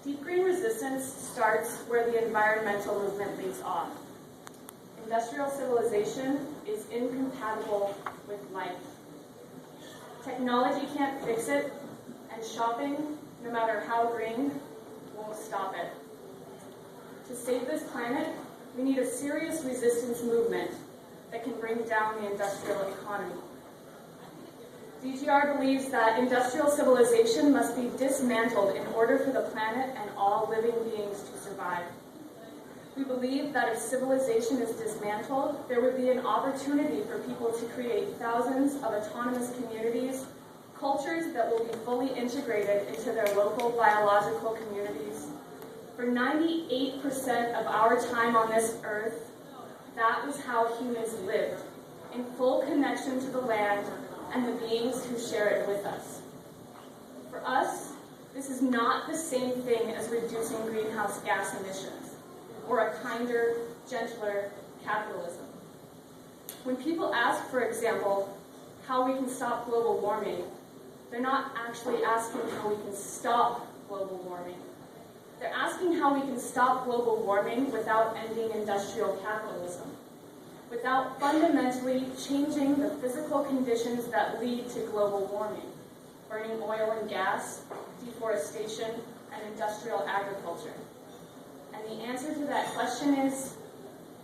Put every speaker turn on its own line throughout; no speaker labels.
Deep green resistance starts where the environmental movement leaves off. Industrial civilization is incompatible with life. Technology can't fix it, and shopping, no matter how green, won't stop it. To save this planet, we need a serious resistance movement that can bring down the industrial economy. DGR believes that industrial civilization must be dismantled in order for the planet and all living beings to survive. We believe that if civilization is dismantled, there would be an opportunity for people to create thousands of autonomous communities, cultures that will be fully integrated into their local biological communities. For 98% of our time on this earth, that was how humans lived, in full connection to the land and the beings who share it with us. For us, this is not the same thing as reducing greenhouse gas emissions, or a kinder, gentler capitalism. When people ask, for example, how we can stop global warming, they're not actually asking how we can stop global warming. They're asking how we can stop global warming without ending industrial capitalism, without fundamentally changing the physical conditions that lead to global warming, burning oil and gas, deforestation, and industrial agriculture. And the answer to that question is,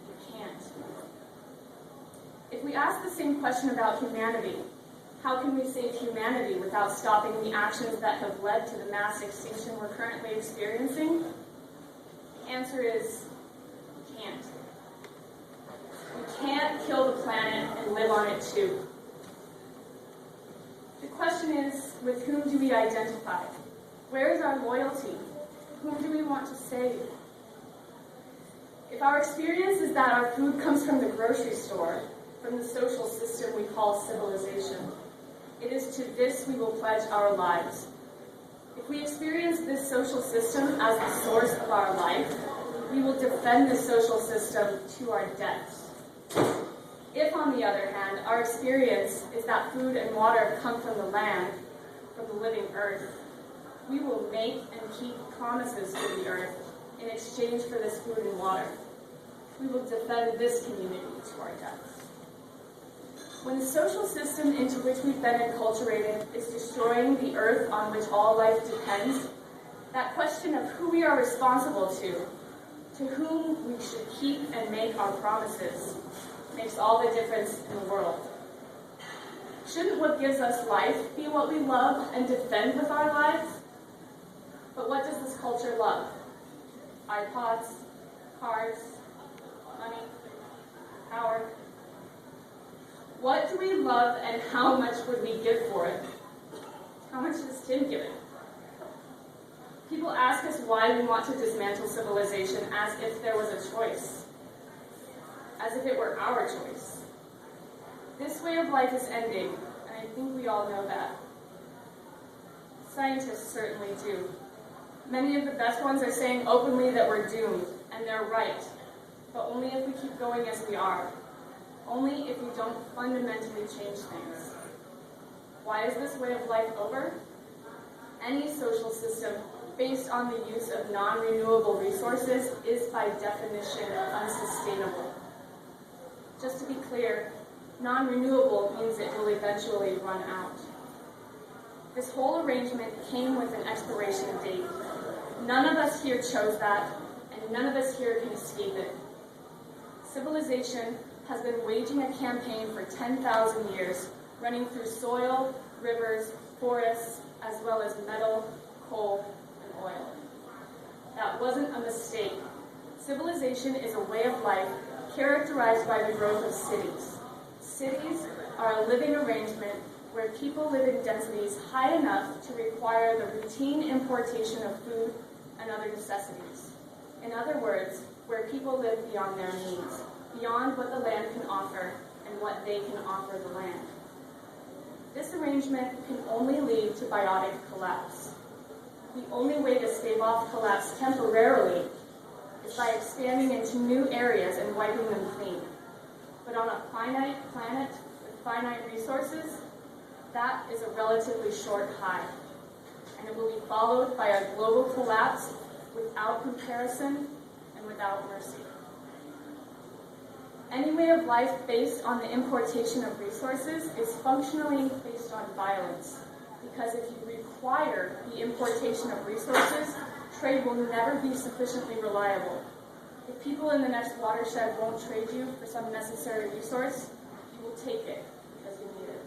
you can't. If we ask the same question about humanity, how can we save humanity without stopping the actions that have led to the mass extinction we're currently experiencing? The answer is, you can't. We can't kill the planet and live on it too. The question is, with whom do we identify? Where is our loyalty? Whom do we want to save? If our experience is that our food comes from the grocery store, from the social system we call civilization, it is to this we will pledge our lives. If we experience this social system as the source of our life, we will defend the social system to our deaths. If, on the other hand, our experience is that food and water come from the land, from the living earth, we will make and keep promises to the earth in exchange for this food and water. We will defend this community to our deaths. When the social system into which we've been enculturated is destroying the earth on which all life depends, that question of who we are responsible to whom we should keep and make our promises, makes all the difference in the world. Shouldn't what gives us life be what we love and defend with our lives? But what does this culture love? iPods, cars, money, power. What do we love and how much would we give for it? How much does Tim give it? People ask us why we want to dismantle civilization as if there was a choice, as if it were our choice. This way of life is ending, and I think we all know that. Scientists certainly do. Many of the best ones are saying openly that we're doomed, and they're right, but only if we keep going as we are. Only if we don't fundamentally change things. Why is this way of life over? Any social system based on the use of non-renewable resources is by definition unsustainable. Just to be clear, non-renewable means it will eventually run out. This whole arrangement came with an expiration date. None of us here chose that, and none of us here can escape it. Civilization has been waging a campaign for 10,000 years, running through soil, rivers, forests, as well as metal, coal, and oil. That wasn't a mistake. Civilization is a way of life characterized by the growth of cities. Cities are a living arrangement where people live in densities high enough to require the routine importation of food and other necessities. In other words, where people live beyond their needs, beyond what the land can offer and what they can offer the land. This arrangement can only lead to biotic collapse. The only way to stave off collapse temporarily is by expanding into new areas and wiping them clean. But on a finite planet with finite resources, that is a relatively short high, and it will be followed by a global collapse without comparison and without mercy. Any way of life based on the importation of resources is functionally based on violence, because if you require the importation of resources, trade will never be sufficiently reliable. If people in the next watershed won't trade you for some necessary resource, you will take it because you need it.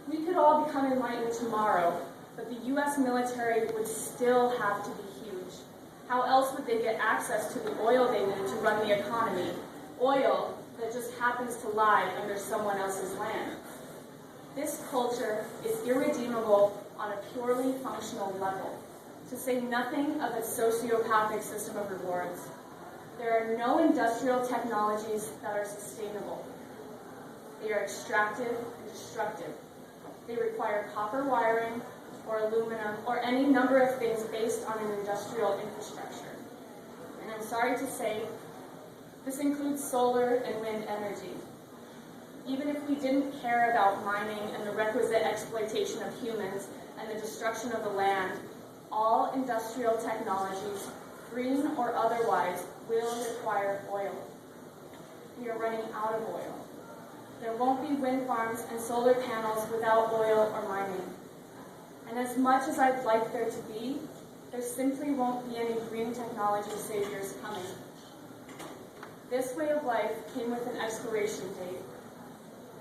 We could all become enlightened tomorrow, but the US military would still have to be huge. How else would they get access to the oil they need to run the economy? Oil that just happens to lie under someone else's land. This culture is irredeemable on a purely functional level, to say nothing of its sociopathic system of rewards. There are no industrial technologies that are sustainable. They are extractive and destructive. They require copper wiring or aluminum or any number of things based on an industrial infrastructure. And I'm sorry to say, this includes solar and wind energy. Even if we didn't care about mining and the requisite exploitation of humans and the destruction of the land, all industrial technologies, green or otherwise, will require oil. We are running out of oil. There won't be wind farms and solar panels without oil or mining. And as much as I'd like there to be, there simply won't be any green technology saviors coming. This way of life came with an expiration date,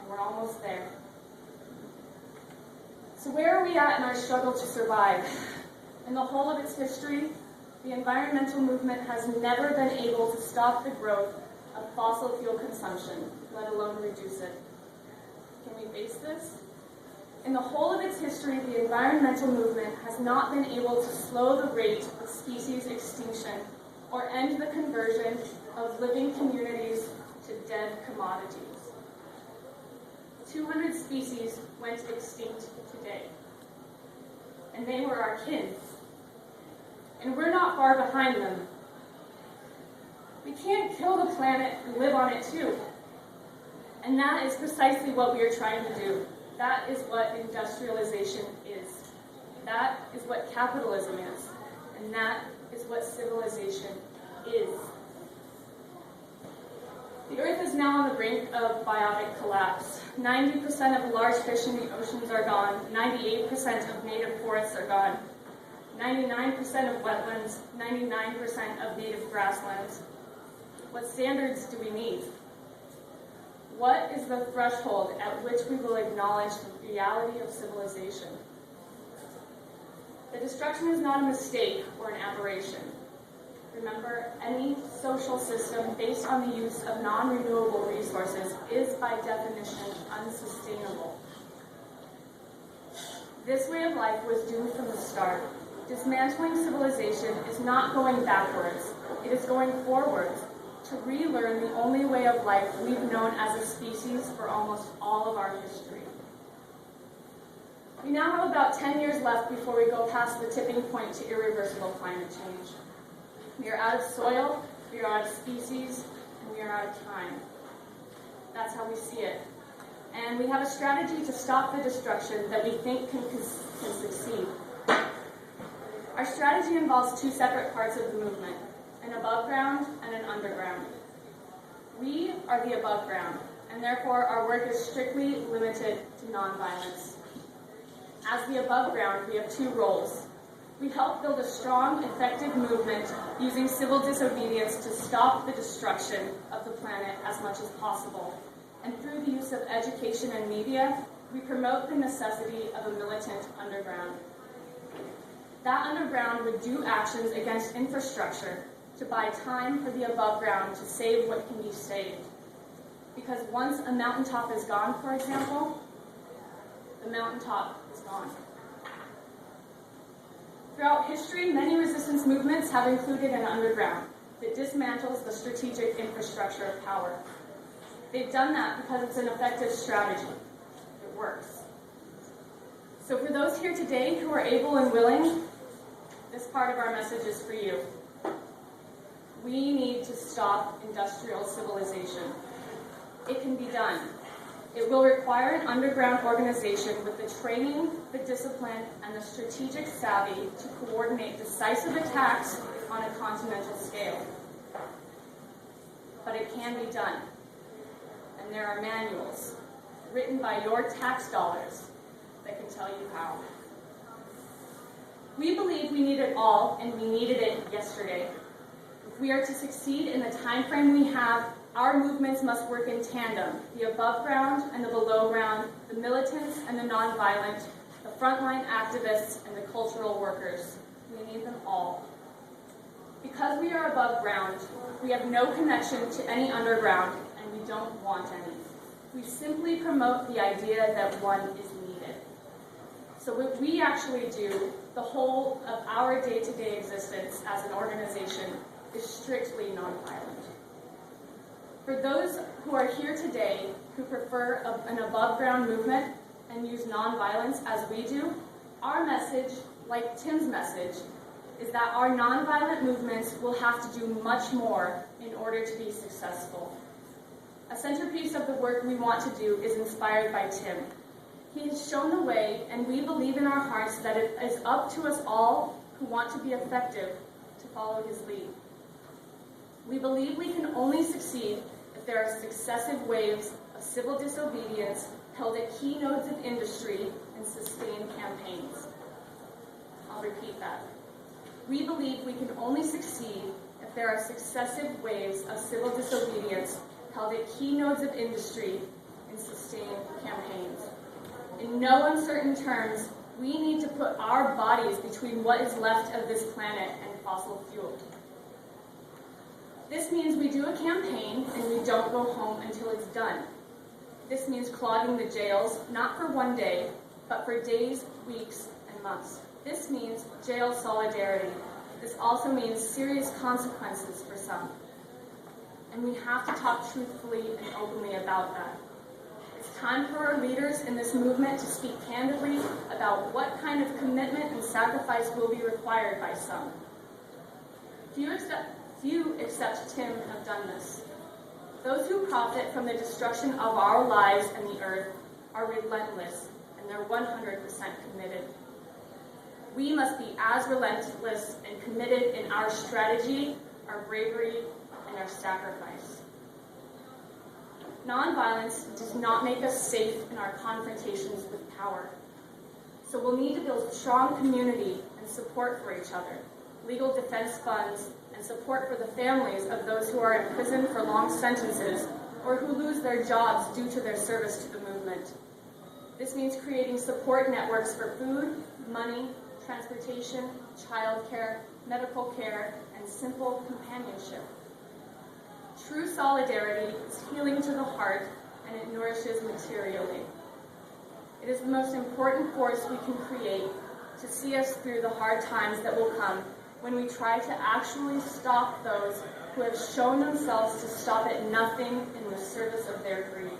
and we're almost there. So where are we at in our struggle to survive? In the whole of its history, the environmental movement has never been able to stop the growth of fossil fuel consumption, let alone reduce it. Can we face this? In the whole of its history, the environmental movement has not been able to slow the rate of species extinction or end the conversion of living communities to dead commodities. 200 species went extinct today, and they were our kin. And we're not far behind them. We can't kill the planet and live on it too. And that is precisely what we are trying to do. That is what industrialization is. That is what capitalism is. And that is what civilization is. The Earth is now on the brink of biotic collapse. 90% of large fish in the oceans are gone. 98% of native forests are gone. 99% of wetlands, 99% of native grasslands. What standards do we need? What is the threshold at which we will acknowledge the reality of civilization? The destruction is not a mistake or an aberration. Remember, any social system based on the use of non-renewable resources is by definition unsustainable. This way of life was doomed from the start. Dismantling civilization is not going backwards, it is going forwards to relearn the only way of life we've known as a species for almost all of our history. We now have about 10 years left before we go past the tipping point to irreversible climate change. We are out of soil, we are out of species, and we are out of time. That's how we see it. And we have a strategy to stop the destruction that we think can succeed. Our strategy involves two separate parts of the movement, an above ground and an underground. We are the above ground, and therefore our work is strictly limited to nonviolence. As the above ground, we have two roles. We help build a strong, effective movement using civil disobedience to stop the destruction of the planet as much as possible. And through the use of education and media, we promote the necessity of a militant underground. That underground would do actions against infrastructure to buy time for the above ground to save what can be saved. Because once a mountaintop is gone, for example, the mountaintop is gone. Throughout history, many resistance movements have included an underground that dismantles the strategic infrastructure of power. They've done that because it's an effective strategy. It works. So for those here today who are able and willing, this part of our message is for you. We need to stop industrial civilization. It can be done. It will require an underground organization with the training, the discipline, and the strategic savvy to coordinate decisive attacks on a continental scale. But it can be done, and there are manuals written by your tax dollars that can tell you how. We believe we need it all, and we needed it yesterday. If we are to succeed in the time frame we have, our movements must work in tandem, the above ground and the below ground, the militants and the nonviolent, the frontline activists and the cultural workers. We need them all. Because we are above ground, we have no connection to any underground, and we don't want any. We simply promote the idea that one is needed. So what we actually do, the whole of our day-to-day existence as an organization, is strictly nonviolent. For those who are here today who prefer an above-ground movement and use nonviolence as we do, our message, like Tim's message, is that our nonviolent movements will have to do much more in order to be successful. A centerpiece of the work we want to do is inspired by Tim. He has shown the way, and we believe in our hearts that it is up to us all who want to be effective to follow his lead. We believe we can only succeed if there are successive waves of civil disobedience held at key nodes of industry and sustained campaigns. I'll repeat that. We believe we can only succeed if there are successive waves of civil disobedience held at key nodes of industry and sustained campaigns. In no uncertain terms, we need to put our bodies between what is left of this planet and fossil fuel. This means we do a campaign and we don't go home until it's done. This means clogging the jails, not for one day, but for days, weeks, and months. This means jail solidarity. This also means serious consequences for some. And we have to talk truthfully and openly about that. It's time for our leaders in this movement to speak candidly about what kind of commitment and sacrifice will be required by some. Few except Tim have done this. Those who profit from the destruction of our lives and the earth are relentless, and they're 100% committed. We must be as relentless and committed in our strategy, our bravery, and our sacrifice. Nonviolence does not make us safe in our confrontations with power. So we'll need to build strong community and support for each other, legal defense funds, and support for the families of those who are in prison for long sentences or who lose their jobs due to their service to the movement. This means creating support networks for food, money, transportation, childcare, medical care, and simple companionship. True solidarity is healing to the heart, and it nourishes materially. It is the most important force we can create to see us through the hard times that will come when we try to actually stop those who have shown themselves to stop at nothing in the service of their greed.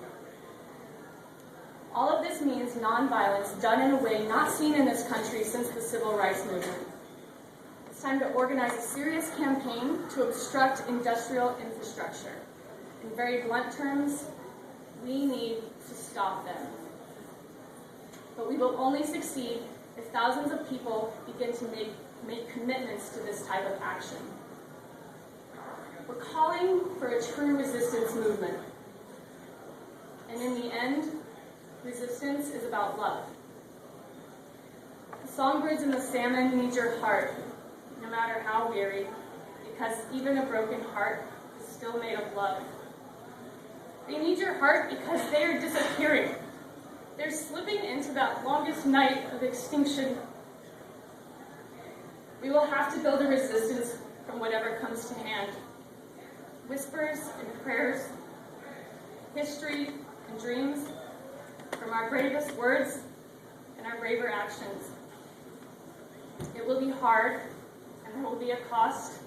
All of this means nonviolence done in a way not seen in this country since the Civil Rights Movement. It's time to organize a serious campaign to obstruct industrial infrastructure. In very blunt terms, we need to stop them. But we will only succeed if thousands of people begin to make commitments to this type of action. We're calling for a true resistance movement. And in the end, resistance is about love. The songbirds and the salmon need your heart, no matter how weary, because even a broken heart is still made of love. They need your heart because they are disappearing. They're slipping into that longest night of extinction. We will have to build a resistance from whatever comes to hand. Whispers and prayers, history and dreams, from our bravest words and our braver actions. It will be hard, and there will be a cost,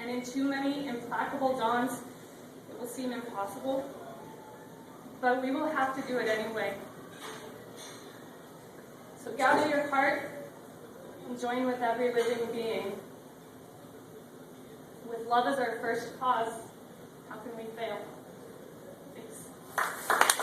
and in too many implacable dawns, it will seem impossible, but we will have to do it anyway. So gather your heart and join with every living being. With love as our first cause, how can we fail? Thanks.